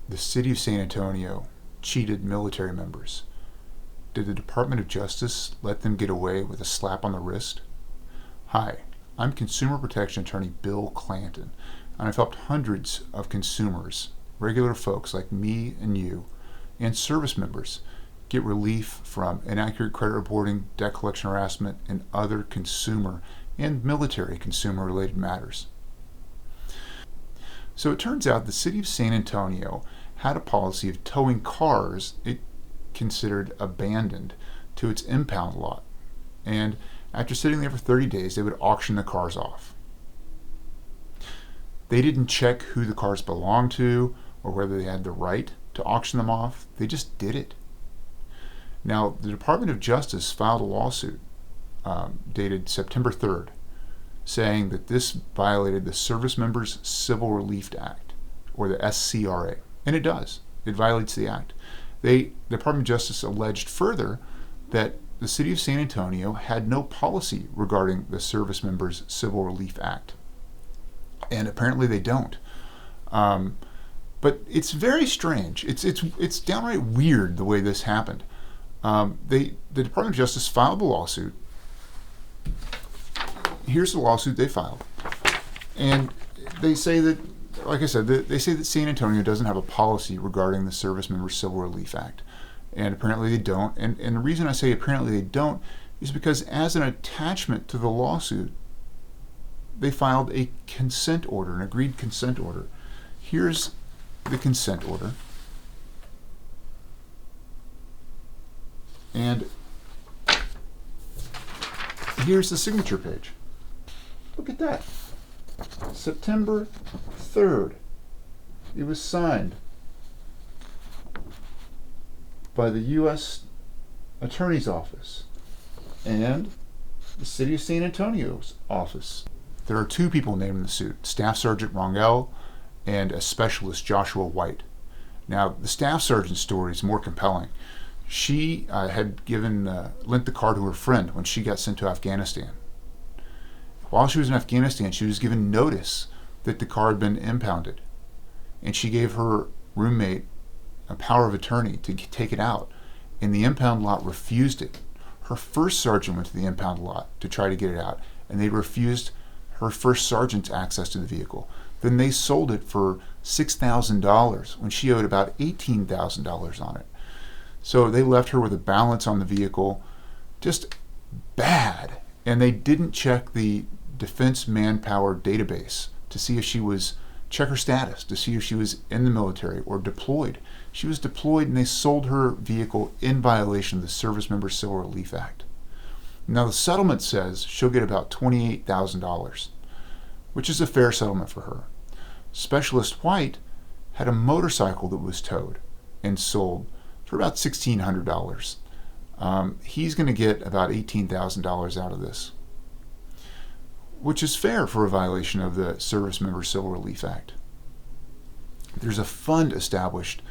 The city of San Antonio cheated military members. Did the Department of Justice let them get away with a slap on the wrist? Hi, I'm Consumer Protection Attorney Bill Clanton, and I've helped hundreds of consumers, regular folks like me and you, and service members get relief from inaccurate credit reporting, debt collection harassment, and other consumer and military consumer-related matters. So it turns out the city of San Antonio had a policy of towing cars it considered abandoned to its impound lot. And after sitting there for 30 days, they would auction the cars off. They didn't check who the cars belonged to or whether they had the right to auction them off. They just did it. Now, the Department of Justice filed a lawsuit dated September 3rd, saying that this violated the Service Members Civil Relief Act, or the SCRA. And it does. It violates the act. The Department of Justice alleged further that the city of San Antonio had no policy regarding the Service Members Civil Relief Act. And apparently they don't. But it's very strange. It's downright weird the way this happened. The Department of Justice filed the lawsuit. Here's the lawsuit they filed. And they say that, like I said, they say that San Antonio doesn't have a policy regarding the Service Members Civil Relief Act. And apparently they don't. And the reason I say apparently they don't is because as an attachment to the lawsuit, they filed a consent order, an agreed consent order. Here's the consent order. And here's the signature page. Look at that. September 3rd. It was signed by the U.S. Attorney's Office and the City of San Antonio's office. There are two people named in the suit, Staff Sergeant Rongel and a Specialist Joshua White. Now, the Staff Sergeant's story is more compelling. She had lent the car to her friend when she got sent to Afghanistan. While she was in Afghanistan, she was given notice that the car had been impounded, and she gave her roommate a power of attorney to take it out, and the impound lot refused it. Her first sergeant went to the impound lot to try to get it out, and they refused her first sergeant's access to the vehicle. Then they sold it for $6,000 when she owed about $18,000 on it. So they left her with a balance on the vehicle, just bad. And they didn't check the Defense Manpower Database to see if check her status, to see if she was in the military or deployed. She was deployed, and they sold her vehicle in violation of the Service Members Civil Relief Act. Now the settlement says she'll get about $28,000, which is a fair settlement for her. Specialist White had a motorcycle that was towed and sold for about $1,600. He's going to get about $18,000 out of this, which is fair for a violation of the Service Members Civil Relief Act. There's a fund established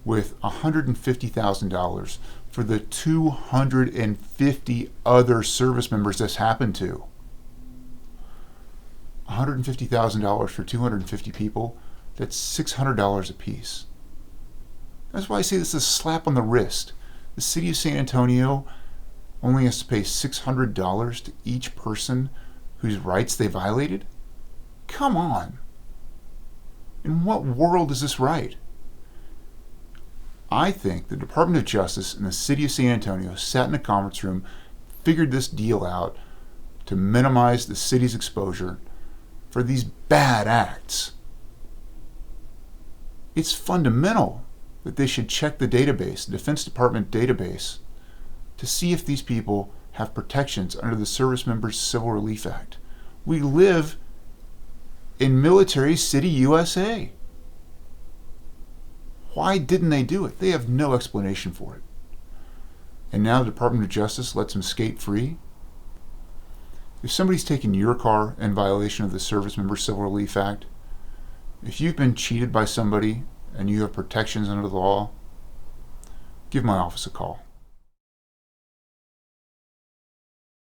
with $150,000 for the 250 other service members this happened to. $150,000 for 250 people, that's $600 a piece. That's why I say this is a slap on the wrist. The city of San Antonio only has to pay $600 to each person whose rights they violated? Come on. In what world is this right? I think the Department of Justice and the city of San Antonio sat in a conference room, figured this deal out to minimize the city's exposure for these bad acts. It's fundamental that they should check the database, the Defense Department database, to see if these people have protections under the Service Members Civil Relief Act. We live in Military City, USA. Why didn't they do it? They have no explanation for it. And now the Department of Justice lets them skate free? If somebody's taken your car in violation of the Service Members Civil Relief Act, if you've been cheated by somebody and you have protections under the law, give my office a call.